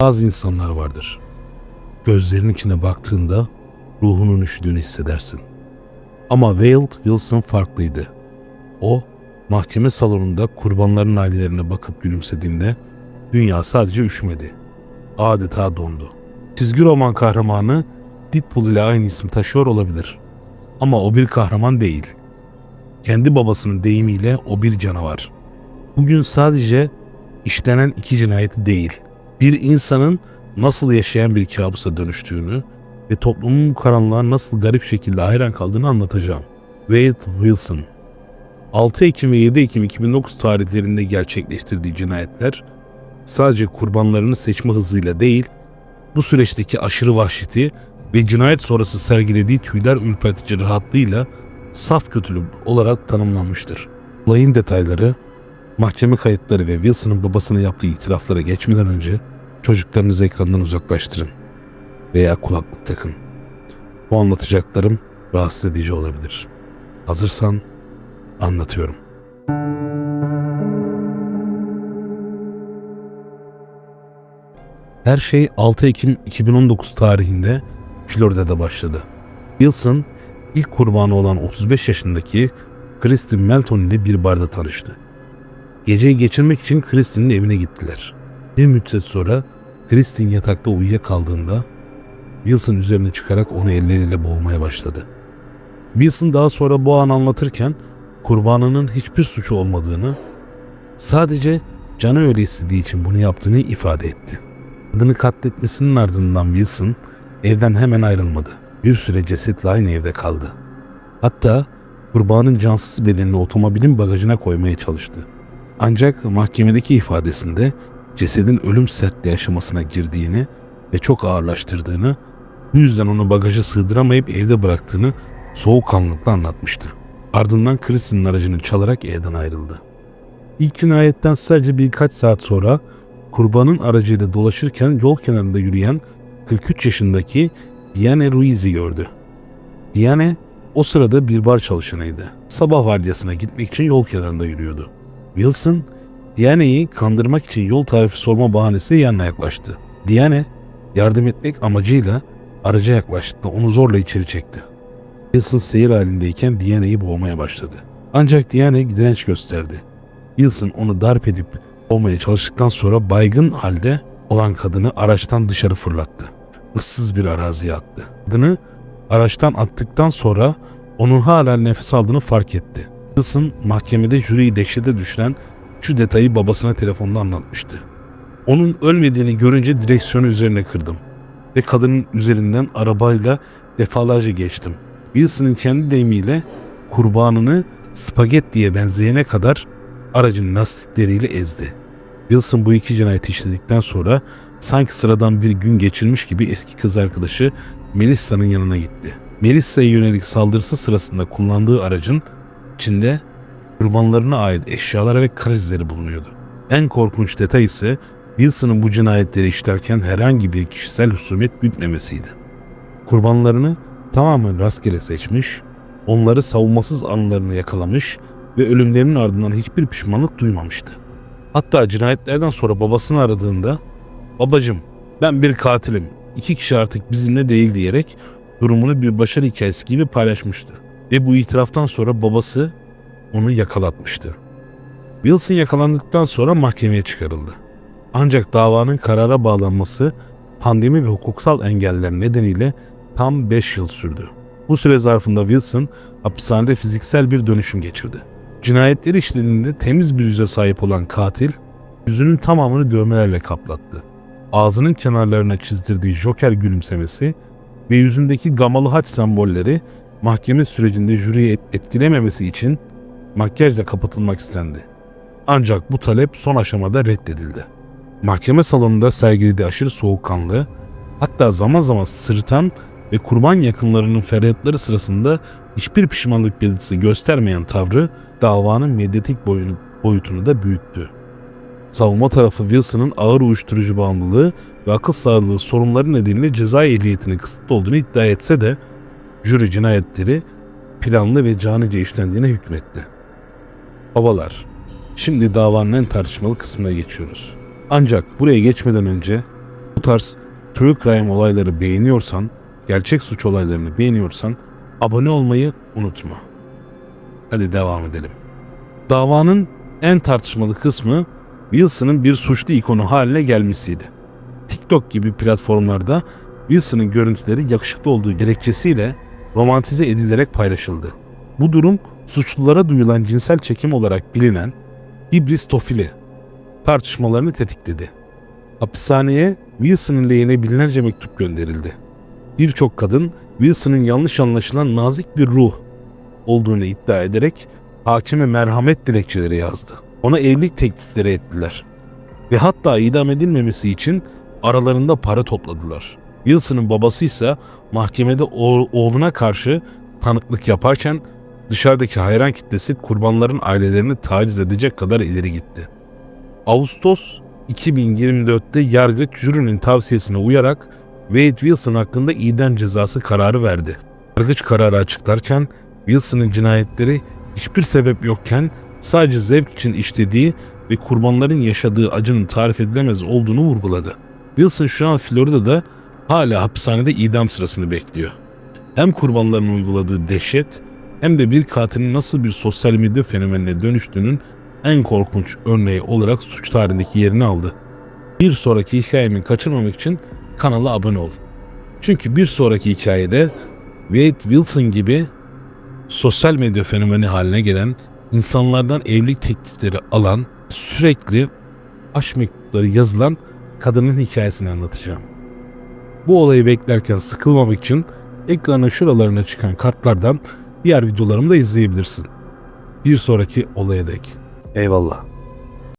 Bazı insanlar vardır. Gözlerinin içine baktığında ruhunun üşüdüğünü hissedersin. Ama Wade Wilson farklıydı. O, mahkeme salonunda kurbanların ailelerine bakıp gülümsediğinde dünya sadece üşümedi. Adeta dondu. Çizgi roman kahramanı Deadpool ile aynı ismi taşıyor olabilir. Ama o bir kahraman değil. Kendi babasının deyimiyle o bir canavar. Bugün sadece işlenen iki cinayeti değil, bir insanın nasıl yaşayan bir kabusa dönüştüğünü ve toplumun karanlığa nasıl garip şekilde hayran kaldığını anlatacağım. Wade Wilson 6 Ekim ve 7 Ekim 2009 tarihlerinde gerçekleştirdiği cinayetler sadece kurbanlarını seçme hızıyla değil, bu süreçteki aşırı vahşeti ve cinayet sonrası sergilediği tüyler ürpertici rahatlığıyla saf kötülük olarak tanımlanmıştır. Olayın detayları, mahkeme kayıtları ve Wilson'ın babasına yaptığı itiraflara geçmeden önce çocuklarınızı ekrandan uzaklaştırın veya kulaklık takın. Bu anlatacaklarım rahatsız edici olabilir. Hazırsan anlatıyorum. Her şey 6 Ekim 2019 tarihinde Florida'da başladı. Wilson ilk kurbanı olan 35 yaşındaki Kristin Melton ile bir barda tanıştı. Geceyi geçirmek için Kristin'in evine gittiler. Bir müddet sonra Kristin yatakta uyuyakaldığında Wilson üzerine çıkarak onu elleriyle boğmaya başladı. Wilson daha sonra bu anı anlatırken kurbanının hiçbir suçu olmadığını, sadece canı öyle istediği için bunu yaptığını ifade etti. Kadını katletmesinin ardından Wilson evden hemen ayrılmadı. Bir süre cesetle aynı evde kaldı. Hatta kurbanın cansız bedenini otomobilin bagajına koymaya çalıştı. Ancak mahkemedeki ifadesinde cesedin ölüm sertliği aşamasına girdiğini ve çok ağırlaştırdığını, bu yüzden onu bagaja sığdıramayıp evde bıraktığını soğukkanlılıkla anlatmıştı. Ardından Kristin'in aracını çalarak evden ayrıldı. İlk cinayetten sadece birkaç saat sonra kurbanın aracıyla dolaşırken yol kenarında yürüyen 43 yaşındaki Diane Ruiz'i gördü. Diane o sırada bir bar çalışanıydı. Sabah vardiyasına gitmek için yol kenarında yürüyordu. Wilson, Diane'yi kandırmak için yol tarifi sorma bahanesiyle yanına yaklaştı. Diane, yardım etmek amacıyla araca yaklaştı, onu zorla içeri çekti. Wilson seyir halindeyken Diane'yi boğmaya başladı. Ancak Diane direnç gösterdi. Wilson onu darp edip boğmaya çalıştıktan sonra baygın halde olan kadını araçtan dışarı fırlattı. Issız bir araziye attı. Kadını araçtan attıktan sonra onun hala nefes aldığını fark etti. Wilson mahkemede jüriyi dehşete düşüren şu detayı babasına telefonda anlatmıştı. Onun ölmediğini görünce direksiyonu üzerine kırdım ve kadının üzerinden arabayla defalarca geçtim. Wilson'ın kendi deyimiyle kurbanını spagettiye benzeyene kadar aracın lastikleriyle ezdi. Wilson bu iki cinayeti işledikten sonra sanki sıradan bir gün geçirmiş gibi eski kız arkadaşı Melissa'nın yanına gitti. Melissa'ya yönelik saldırısı sırasında kullandığı aracın içinde kurbanlarına ait eşyalar ve kar izleri bulunuyordu. En korkunç detay ise Wilson'ın bu cinayetleri işlerken herhangi bir kişisel husumet gütmemesiydi. Kurbanlarını tamamen rastgele seçmiş, onları savunmasız anlarını yakalamış ve ölümlerinin ardından hiçbir pişmanlık duymamıştı. Hatta cinayetlerden sonra babasını aradığında "Babacım, ben bir katilim, 2 kişi artık bizimle değil" diyerek durumunu bir başarı hikayesi gibi paylaşmıştı. Ve bu itiraftan sonra babası onu yakalatmıştı. Wilson yakalandıktan sonra mahkemeye çıkarıldı. Ancak davanın karara bağlanması pandemi ve hukuksal engeller nedeniyle tam 5 yıl sürdü. Bu süre zarfında Wilson hapishanede fiziksel bir dönüşüm geçirdi. Cinayetleri işlediğinde temiz bir yüze sahip olan katil, yüzünün tamamını dövmelerle kaplattı. Ağzının kenarlarına çizdirdiği Joker gülümsemesi ve yüzündeki gamalı haç sembolleri mahkeme sürecinde jüriyi etkilememesi için makyajla kapatılmak istendi. Ancak bu talep son aşamada reddedildi. Mahkeme salonunda sergilediği aşırı soğukkanlı, hatta zaman zaman sırıtan ve kurban yakınlarının feryatları sırasında hiçbir pişmanlık belirtisi göstermeyen tavrı davanın medyatik boyutunu da büyüttü. Savunma tarafı Wilson'ın ağır uyuşturucu bağımlılığı ve akıl sağlığı sorunları nedeniyle ceza ehliyetinin kısıtlı olduğunu iddia etse de jüri cinayetleri planlı ve canice işlendiğine hükmetti. Babalar, şimdi davanın en tartışmalı kısmına geçiyoruz. Ancak buraya geçmeden önce Bu tarz true crime olayları beğeniyorsan, gerçek suç olaylarını beğeniyorsan abone olmayı unutma. Hadi devam edelim. Davanın en tartışmalı kısmı Wilson'ın bir suçlu ikonu haline gelmesiydi. TikTok gibi platformlarda Wilson'ın görüntüleri yakışıklı olduğu gerekçesiyle romantize edilerek paylaşıldı. Bu durum suçlulara duyulan cinsel çekim olarak bilinen hibristofili tartışmalarını tetikledi. Hapishaneye Wilson'ın lehine binlerce mektup gönderildi. Birçok kadın Wilson'ın yanlış anlaşılan nazik bir ruh olduğunu iddia ederek hakime merhamet dilekçeleri yazdı. Ona evlilik teklifleri ettiler. Ve hatta idam edilmemesi için aralarında para topladılar. Wilson'ın babası ise mahkemede oğluna karşı tanıklık yaparken dışarıdaki hayran kitlesi kurbanların ailelerini taciz edecek kadar ileri gitti. Ağustos 2024'te yargıç jürinin tavsiyesine uyarak Wade Wilson hakkında idam cezası kararı verdi. Yargıç kararı açıklarken Wilson'ın cinayetleri hiçbir sebep yokken sadece zevk için işlediği ve kurbanların yaşadığı acının tarif edilemez olduğunu vurguladı. Wilson şu an Florida'da hala hapishanede idam sırasını bekliyor. Hem kurbanların uyguladığı dehşet hem de bir katilin nasıl bir sosyal medya fenomenine dönüştüğünün en korkunç örneği olarak suç tarihindeki yerini aldı. Bir sonraki hikayemi kaçırmamak için kanala abone ol. Çünkü bir sonraki hikayede Wade Wilson gibi sosyal medya fenomeni haline gelen, insanlardan evlilik teklifleri alan, sürekli aşk mektupları yazılan kadının hikayesini anlatacağım. Bu olayı beklerken sıkılmamak için ekrana şuralarına çıkan kartlardan diğer videolarımı da izleyebilirsin. Bir sonraki olaya dek. Eyvallah.